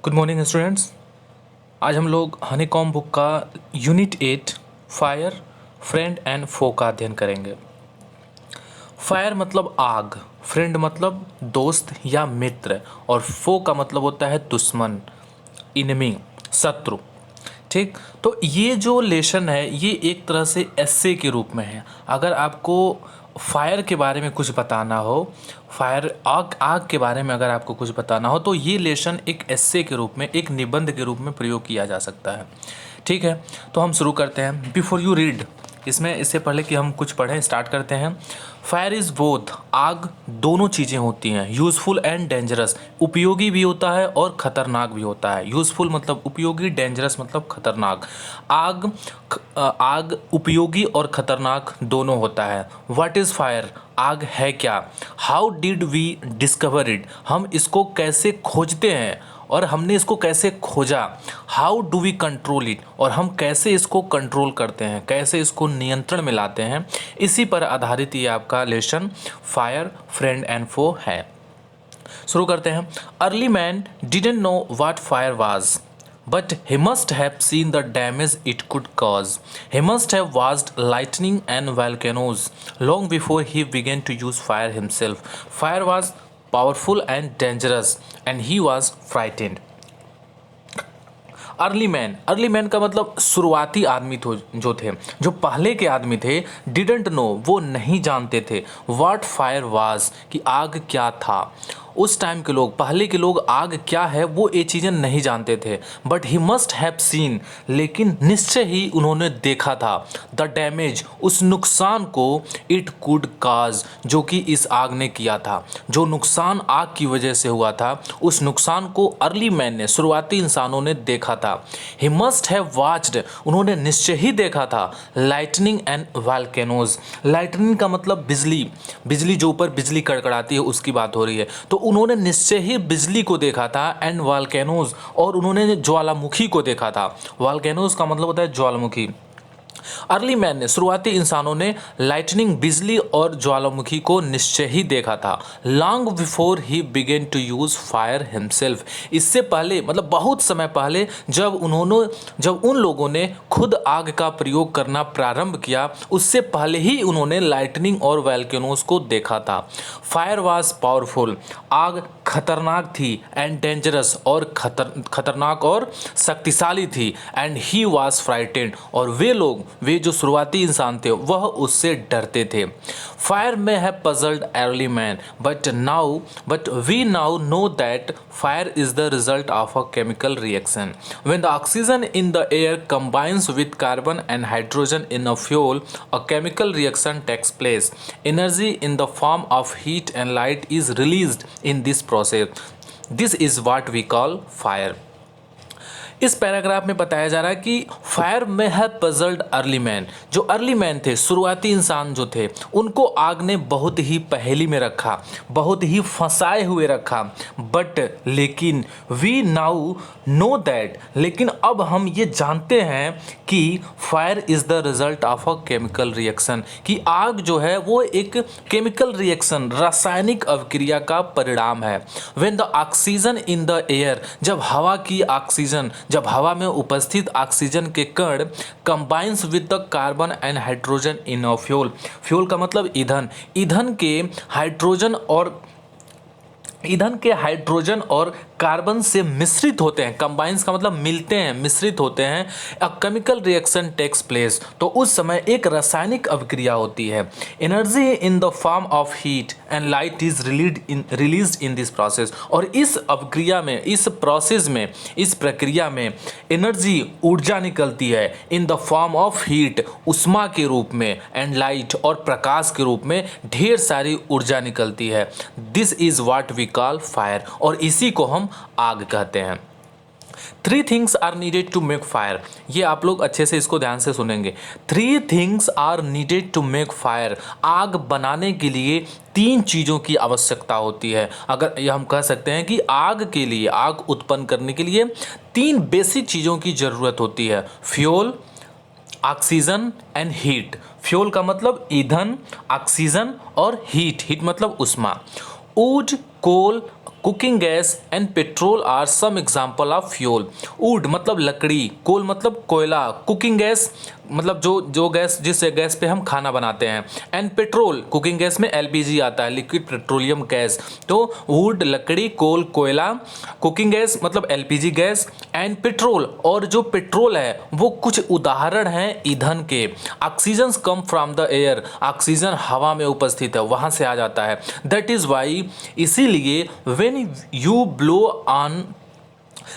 Good morning students. आज हम लोग हनीकॉम्ब बुक का यूनिट 8 फायर फ्रेंड एंड फो का अध्ययन करेंगे। फायर मतलब आग, फ्रेंड मतलब दोस्त या मित्र, और फो का मतलब होता है दुश्मन, इनमी, शत्रु। ठीक, तो ये जो लेसन है ये एक तरह से एस्से के रूप में है। अगर आपको फायर के बारे में कुछ बताना हो, फायर आग आग के बारे में अगर आपको कुछ बताना हो तो ये लेसन एक एस्से के रूप में, एक निबंध के रूप में प्रयोग किया जा सकता है। ठीक है, तो हम शुरू करते हैं। बिफोर यू रीड, इससे पहले कि हम कुछ पढ़ें स्टार्ट करते हैं। फायर इज़ बोथ, आग दोनों चीज़ें होती हैं। यूज़फुल एंड डेंजरस, उपयोगी भी होता है और ख़तरनाक भी होता है। यूज़फुल मतलब उपयोगी, डेंजरस मतलब खतरनाक। आग उपयोगी और ख़तरनाक दोनों होता है। व्हाट इज़ फायर, आग है क्या। How did we discover it, हम इसको कैसे खोजते हैं और हमने इसको कैसे खोजा। How do we control it, और हम कैसे इसको कंट्रोल करते हैं, कैसे इसको नियंत्रण में लाते हैं। इसी पर आधारित ये आपका लेसन फायर फ्रेंड एंड फो है। शुरू करते हैं। Early man didn't know what fire was, but he must have seen the damage it could cause. He must have watched lightning and volcanoes long before he began to use fire himself. Fire was powerful and dangerous, and he was frightened. Early man का मतलब शुरुआती आदमी जो थे, जो पहले के आदमी थे। डिडंट नो, वो नहीं जानते थे। व्हाट फायर वाज, कि आग क्या था। उस टाइम के लोग, पहले के लोग आग क्या है वो ये चीज़ें नहीं जानते थे। But he must have seen, लेकिन निश्चय ही उन्होंने देखा था। द डैमेज, उस नुकसान को, इट कुड काज, जो कि इस आग ने किया था। जो नुकसान आग की वजह से हुआ था उस नुकसान को अर्ली मैन ने, शुरुआती इंसानों ने देखा था। ही मस्ट हैव वॉच्ड, उन्होंने निश्चय ही देखा था। लाइटनिंग एंड वॉल्केनोज, लाइटनिंग का मतलब बिजली, बिजली जो ऊपर बिजली कड़कड़ाती है उसकी बात हो रही है। तो उन्होंने निश्चय ही बिजली को देखा था। एंड वॉल्केनोज, और उन्होंने ज्वालामुखी को देखा था। वॉल्केनोज का मतलब होता है ज्वालामुखी। अर्ली मैन ने, शुरुआती इंसानों ने लाइटनिंग, बिजली और ज्वालामुखी को निश्चय ही देखा था। Long before he began to use fire himself, इससे पहले मतलब बहुत समय पहले जब उन लोगों ने खुद आग का प्रयोग करना प्रारंभ किया, उससे पहले ही उन्होंने लाइटनिंग और वॉल्केनोज को देखा था। फायर वाज पावरफुल, आग खतरनाक थी। एंड डेंजरस, और खतरनाक और शक्तिशाली थी। एंड ही वाज फ्राइटेंड, और वे जो शुरुआती इंसान थे वह उससे डरते थे। Fire may have puzzled early man, but we now know that fire is the result of a chemical reaction. When the oxygen in the air combines with carbon and hydrogen in a fuel, a chemical reaction takes place. Energy in the form of heat and light is released in this process. This is what we call fire. इस paragraph में बताया जा रहा है कि fire may have puzzled early man, जो early man थे, शुरुआती इंसान जो थे, उनको आग ने बहुत ही पहेली में रखा, बहुत ही फंसाए हुए रखा। बट लेकिन वी नाउ नो दैट, लेकिन अब हम ये जानते हैं कि fire is the result of a chemical reaction, कि आग जो है वो एक केमिकल रिएक्शन, रासायनिक अभिक्रिया का परिणाम है। When the oxygen in the air, जब हवा में उपस्थित ऑक्सीजन के कण combines with the carbon and hydrogen in a fuel, fuel का मतलब ईंधन के हाइड्रोजन और कार्बन से मिश्रित होते हैं। कंबाइंस का मतलब मिलते हैं, मिश्रित होते हैं। A chemical reaction takes place, तो उस समय एक रासायनिक अभिक्रिया होती है। Energy in the form of heat and light is released in this process, और इस अभिक्रिया में, इस प्रोसेस में, इस प्रक्रिया में एनर्जी, ऊर्जा निकलती है। इन द फॉर्म ऑफ हीट, उष्मा के रूप में, एंड लाइट, और प्रकाश के रूप में ढेर सारी ऊर्जा निकलती है। This is what we call fire, और इसी को हम आग कहते हैं। 3 things are needed to make fire, ये आप लोग अच्छे से इसको ध्यान से सुनेंगे। 3 things are needed to make fire, आग बनाने के लिए 3 चीज़ों की आवश्यकता होती है। अगर ये हम कह सकते हैं कि आग के लिए, आग उत्पन्न करने के लिए 3 बेसिक चीज़ों की ज़रूरत होती है। Fuel, oxygen and heat. Fuel का मतलब ईंधन, ऑक्सीजन और हीट मतलब उष्मा। Wood, cooking gas and petrol are some example of fuel. Wood मतलब लकड़ी, कोल मतलब कोयला, कुकिंग गैस मतलब जो गैस जिस गैस पे हम खाना बनाते हैं, एंड पेट्रोल कुकिंग गैस में एलपीजी आता है, लिक्विड पेट्रोलियम गैस। तो वुड लकड़ी, कोल कोयला, कुकिंग गैस मतलब एलपीजी गैस, एंड पेट्रोल, और जो पेट्रोल है वो कुछ उदाहरण हैं ईंधन के। Oxygen come from the air, oxygen हवा में उपस्थित है, वहाँ से आ जाता है। दैट इज़ वाई, इसीलिए when you blow on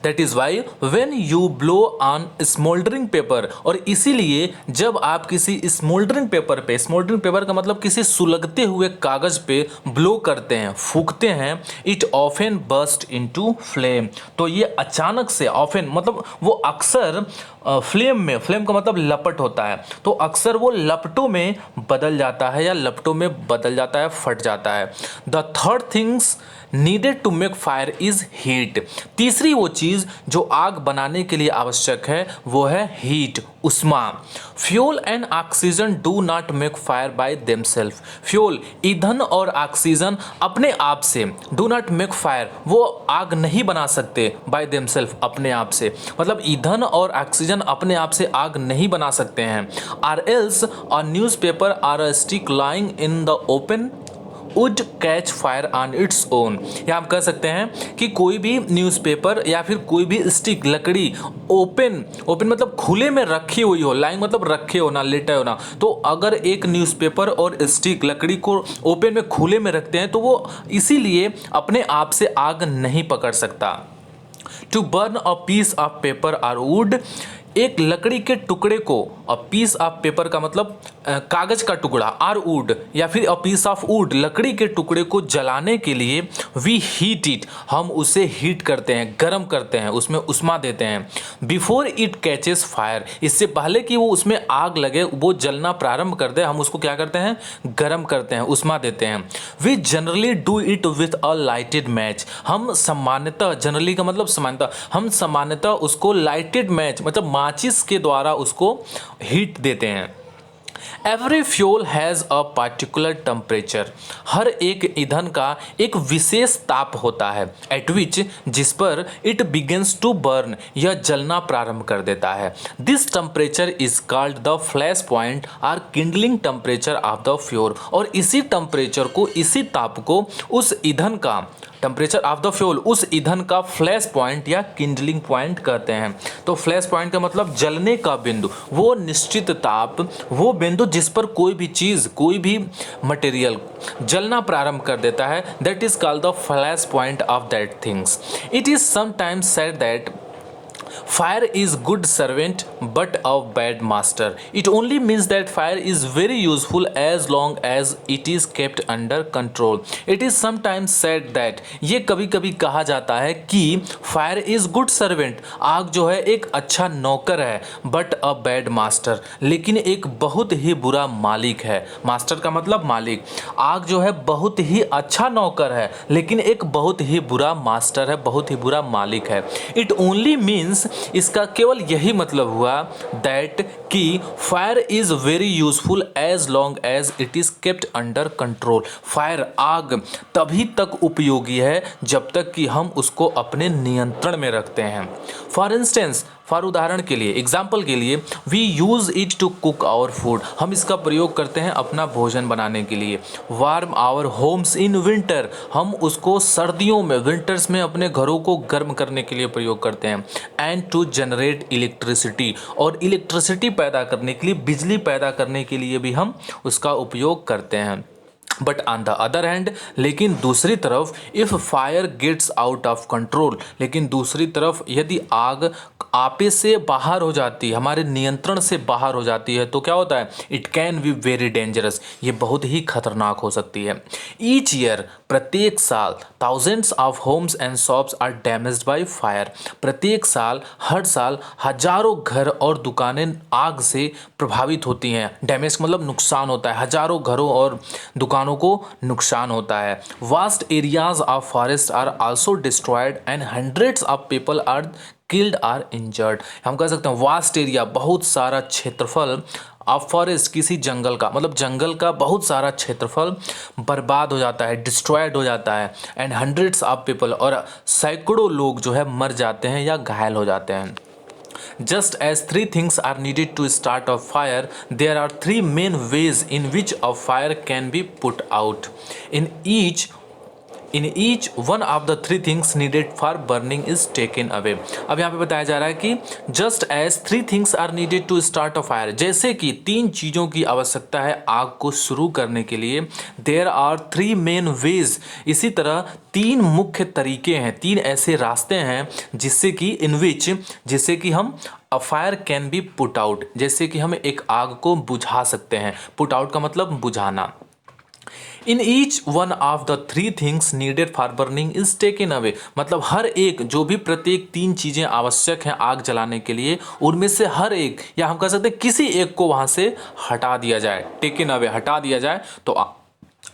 that is why when you blow on smouldering paper, और इसीलिए जब आप किसी स्मोल्डरिंग पेपर पे, स्मोल्डरिंग पेपर का मतलब किसी सुलगते हुए कागज पे ब्लो करते हैं, फूंकते हैं, it often burst into flame. तो ये अचानक से, ऑफन मतलब वो अक्सर फ्लेम में, फ्लेम का मतलब लपट होता है, तो अक्सर वो लपटों में बदल जाता है या लपटों में बदल जाता है, फट जाता है। The third things needed to make fire is heat. तीसरी वो चीज़ जो आग बनाने के लिए आवश्यक है वो है हीट, उष्मा। Fuel and oxygen do not make fire by themself. Fuel ईंधन और ऑक्सीजन अपने आप से, डू नॉट मेक फायर, वो आग नहीं बना सकते बाय देमसेल्फ, अपने आप से, मतलब ईंधन और ऑक्सीजन अपने आप से आग नहीं बना सकते हैं। Or else a newspaper or a stick lying in the open wood catch fire on its own. या हम कह सकते हैं कि कोई भी न्यूज़पेपर या फिर कोई भी स्टिक, लकड़ी, ओपन मतलब खुले में रखी हुई हो, लाइन मतलब रखे हो ना, लेटे हो ना, तो अगर एक न्यूज़पेपर और स्टिक, लकड़ी को ओपन में, खुले में रखते हैं तो वो इसीलिए अपने आप से आग नहीं पकड़ सकता। To burn a piece of paper और वुड, एक लकड़ी के टुकड़े को, अ पीस ऑफ पेपर का मतलब कागज का टुकड़ा, आर वुड, या फिर अ पीस ऑफ वुड, लकड़ी के टुकड़े को जलाने के लिए वी हीट इट, हम उसे हीट करते हैं, गर्म करते हैं, उसमें उष्मा देते हैं। बिफोर इट कैचेस फायर, इससे पहले कि वो उसमें आग लगे, वो जलना प्रारंभ कर दे, हम उसको क्या करते हैं, गर्म करते हैं, उष्मा देते हैं। We generally do it with a lighted match, हम सामान्यतः, जनरली का मतलब सामान्यतः, हम सामान्यतः उसको लाइटेड मैच मतलब माचिस के द्वारा उसको हीट देते हैं। Every fuel has a particular temperature, हर एक ईंधन का एक विशेष ताप होता है, एट विच, जिस पर इट बिगिंस टू बर्न, यह जलना प्रारंभ कर देता है। This temperature is called the flash point और kindling temperature of the fuel, और इसी टेम्परेचर को, इसी ताप को उस ईंधन का, टेम्परेचर ऑफ द फ्यूल, उस ईंधन का फ्लैश पॉइंट या किंडलिंग पॉइंट कहते हैं। तो फ्लैश पॉइंट का मतलब जलने का बिंदु, वो निश्चित ताप, वो बिंदु जिस पर कोई भी चीज़, कोई भी मटेरियल जलना प्रारंभ कर देता है, that is called the flash point of that things. It is sometimes said that fire is good servant but a bad master. It only means that fire is very useful as long as it is kept under control. It is sometimes said that, ये कभी कभी कहा जाता है कि fire is good servant, आग जो है एक अच्छा नौकर है, but a bad master, लेकिन एक बहुत ही बुरा मालिक है। मास्टर का मतलब मालिक। आग जो है बहुत ही अच्छा नौकर है, लेकिन एक बहुत ही बुरा मास्टर है, बहुत ही बुरा मालिक है। It only means, इसका केवल यही मतलब हुआ, दैट कि fire is very useful as long as it is kept under control. Fire, आग तभी तक उपयोगी है जब तक कि हम उसको अपने नियंत्रण में रखते हैं। फॉर इंस्टेंस, फॉर उदाहरण के लिए, एग्जाम्पल के लिए, we use it to cook our food, हम इसका प्रयोग करते हैं अपना भोजन बनाने के लिए। Warm our homes in winter, हम उसको सर्दियों में, विंटर्स में अपने घरों को गर्म करने के लिए प्रयोग करते हैं। एंड टू जनरेट इलेक्ट्रिसिटी, और इलेक्ट्रिसिटी पैदा करने के लिए, बिजली पैदा करने के लिए भी हम उसका उपयोग करते हैं। But on the other hand, लेकिन दूसरी तरफ, if fire gets out of control, लेकिन दूसरी तरफ यदि आग आपे से बाहर हो जाती है, हमारे नियंत्रण से बाहर हो जाती है, तो क्या होता है, it can be very dangerous, ये बहुत ही खतरनाक हो सकती है। ईच ईयर, प्रत्येक साल, thousands of homes and shops are damaged by fire, प्रत्येक साल, हर साल हजारों घर और दुकानें आग से प्रभावित होती हैं। डैमेज मतलब नुकसान होता है, हजारों घरों और दुकानों को नुकसान होता है। Vast areas of forest are also destroyed and hundreds of people are killed or injured. हम कह सकते हैं वास्ट एरिया, बहुत सारा क्षेत्रफल फॉरेस्ट किसी जंगल का, मतलब जंगल का बहुत सारा क्षेत्रफल बर्बाद हो जाता है, डिस्ट्रॉयड हो जाता है। एंड हंड्रेड्स ऑफ पीपल, और सैकड़ों लोग जो है मर जाते हैं या घायल हो जाते हैं। Just as three things are needed to start a fire, there are three main ways in which a fire can be put out. In each one of the three things needed for burning is taken away. अब यहाँ पे बताया जा रहा है कि just as three things are needed to start a fire, जैसे कि तीन चीज़ों की आवश्यकता है आग को शुरू करने के लिए, there are three main ways, इसी तरह तीन मुख्य तरीके हैं, तीन ऐसे रास्ते हैं जिससे कि हम a fire can be put out, जैसे कि हम एक आग को बुझा सकते हैं। पुट आउट का मतलब बुझाना। In each one of the three things needed for burning is taken away, मतलब हर एक, जो भी प्रत्येक तीन चीज़ें आवश्यक हैं आग जलाने के लिए, उनमें से हर एक, या हम कह सकते हैं किसी एक को वहाँ से हटा दिया जाए। टेकन अवे, हटा दिया जाए तो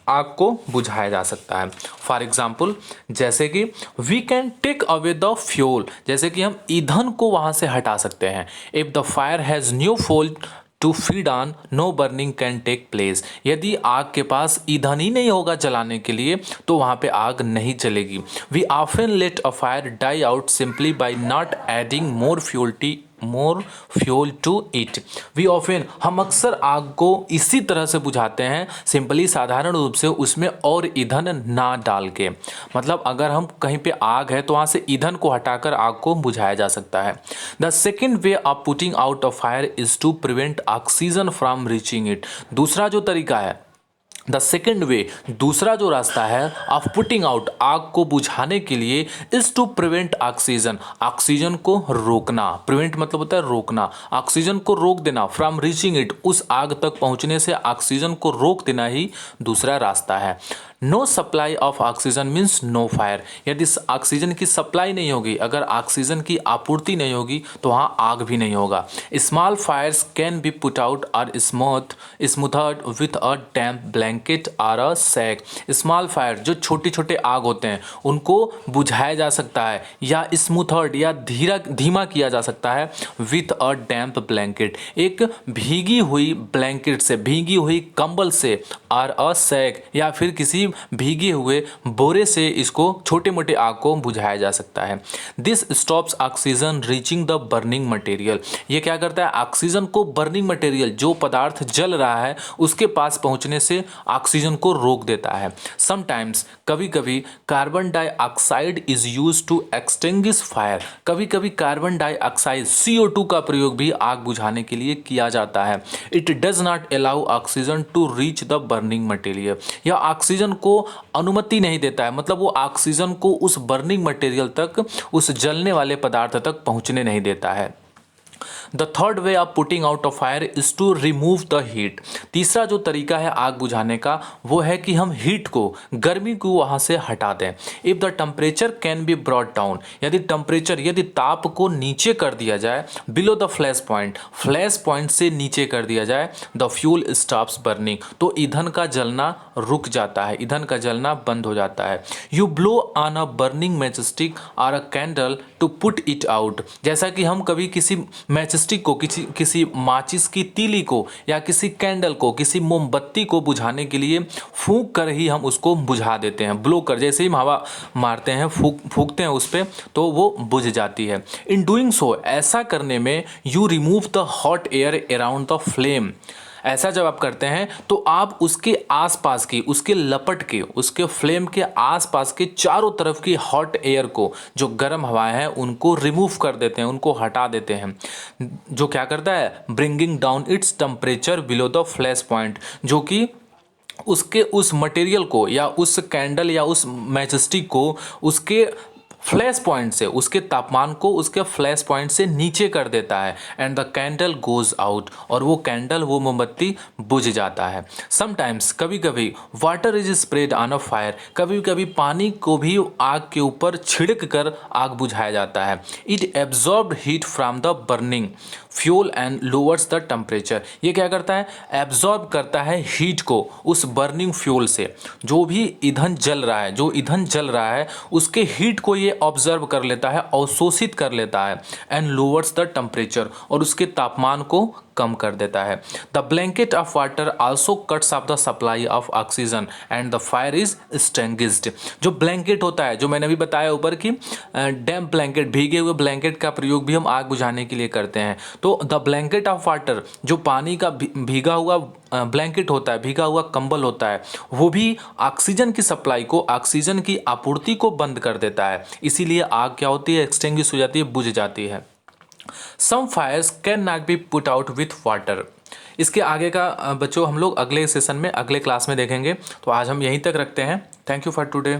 आग को बुझाया जा सकता है। फॉर एग्जाम्पल, जैसे कि we can take away the fuel, जैसे कि हम ईंधन को वहाँ से हटा सकते हैं। If the fire has new fuel to feed on, no burning can take place, यदि आग के पास ईंधन ही नहीं होगा जलाने के लिए तो वहाँ पे आग नहीं चलेगी। We often let a fire die out simply by not adding more fuel to it. We often, हम अक्सर आग को इसी तरह से बुझाते हैं, सिंपली, साधारण रूप से उसमें और ईंधन ना डाल के। मतलब अगर हम कहीं पे आग है तो वहाँ से ईंधन को हटाकर आग को बुझाया जा सकता है। The second way of putting out a fire is to prevent oxygen from reaching it. दूसरा जो तरीका है, द सेकेंड वे, दूसरा जो रास्ता है ऑफ पुटिंग आउट, आग को बुझाने के लिए, is to prevent oxygen, oxygen को रोकना। प्रिवेंट मतलब होता है रोकना, ऑक्सीजन को रोक देना। फ्रॉम रीचिंग इट, उस आग तक पहुंचने से ऑक्सीजन को रोक देना ही दूसरा रास्ता है। No supply of oxygen means no fire, यदि ऑक्सीजन की सप्लाई नहीं होगी, अगर ऑक्सीजन की आपूर्ति नहीं होगी तो वहाँ आग भी नहीं होगा। Small fires can be put out और smothered with a damp blanket और अ सैक। स्मॉल फायर, जो छोटे छोटे आग होते हैं, उनको बुझाया जा सकता है या स्मूथड या धीमा किया जा सकता है विथ अ डैम्प ब्लैंकेट, एक भीगी हुई ब्लैंकेट से, भीगी हुई कंबल से, और अ सैक या फिर किसी भीगे हुए बोरे से इसको, छोटे मोटे आग को बुझाया जा सकता है। This stops oxygen reaching the burning material, ये क्या करता है, ऑक्सीजन को बर्निंग मटेरियल, जो पदार्थ जल रहा है उसके पास पहुंचने से ऑक्सीजन को रोक देता है। समटाइम्स, कभी कभी carbon dioxide is use to extinguish fire, कभी कभी कार्बन डाइऑक्साइड CO2 का प्रयोग भी आग बुझाने के लिए किया जाता है। It does not allow oxygen to reach the burning material, या ऑक्सीजन को अनुमति नहीं देता है, मतलब वो ऑक्सीजन को उस बर्निंग मटेरियल तक, उस जलने वाले पदार्थ तक पहुंचने नहीं देता है। The third way of putting out of fire is to remove the heat, तीसरा जो तरीका है आग बुझाने का वो है कि हम हीट को, गर्मी को वहाँ से हटा दें। If the temperature can be brought down, यदि ताप को नीचे कर दिया जाए, बिलो द फ्लैश पॉइंट से नीचे कर दिया जाए, द फ्यूल स्टॉप्स बर्निंग, तो ईंधन का जलना रुक जाता है, ईंधन का जलना बंद हो जाता है। You blow on a burning matchstick और a candle to put it out, जैसा कि हम कभी किसी मैचस्टिक को, किसी माचिस की तीली को, या किसी कैंडल को, किसी मोमबत्ती को बुझाने के लिए फूंक कर ही हम उसको बुझा देते हैं। ब्लो कर, जैसे ही हम हवा मारते हैं, फूंकते हैं उस पर, तो वो बुझ जाती है। इन डूइंग सो, ऐसा करने में, you remove the hot air around the flame, ऐसा जब आप करते हैं तो आप उसके आसपास की, उसके लपट के, उसके फ्लेम के आसपास के चारों तरफ की हॉट एयर को, जो गर्म हवाएं हैं, उनको रिमूव कर देते हैं, उनको हटा देते हैं। जो क्या करता है, bringing down its temperature below the flash point, जो कि उसके उस मटेरियल को, या उस कैंडल या उस मैचस्टिक को उसके फ्लैश पॉइंट से, उसके तापमान को उसके फ्लैश पॉइंट से नीचे कर देता है। And the candle goes out, और वो कैंडल, वो मोमबत्ती बुझ जाता है। समटाइम्स, कभी कभी, water is spread on a fire, कभी कभी पानी को भी आग के ऊपर छिड़क कर आग बुझाया जाता है। It absorb heat from the burning fuel and lowers the temperature, ये क्या करता है, एब्जॉर्ब करता है हीट को उस बर्निंग फ्यूल से, जो भी ईंधन जल रहा है, जो ईंधन जल रहा है उसके हीट को ये ये ऑब्जर्व कर लेता है, अवशोषित कर लेता है, एंड लोअर्स द टेम्परेचर, और उसके तापमान को कम कर देता है। The blanket of water also cuts of the supply of oxygen and the fire is extinguished. जो ब्लैंकेट होता है, जो मैंने अभी बताया ऊपर की डैम्प ब्लैंकेट, भीगे हुए ब्लैंकेट का प्रयोग भी हम आग बुझाने के लिए करते हैं। तो द ब्लैंकेट ऑफ वाटर, जो पानी का भीगा हुआ ब्लैंकेट होता है, भीगा हुआ कंबल होता है, वो भी ऑक्सीजन की सप्लाई को, ऑक्सीजन की आपूर्ति को बंद कर देता है। इसीलिए आग क्या होती है, एक्सटिंग्विश हो जाती है, बुझ जाती है। Some fires can not be put out with water. इसके आगे का बच्चों हम लोग अगले सेशन में, अगले क्लास में देखेंगे। तो आज हम यहीं तक रखते हैं। Thank you for today.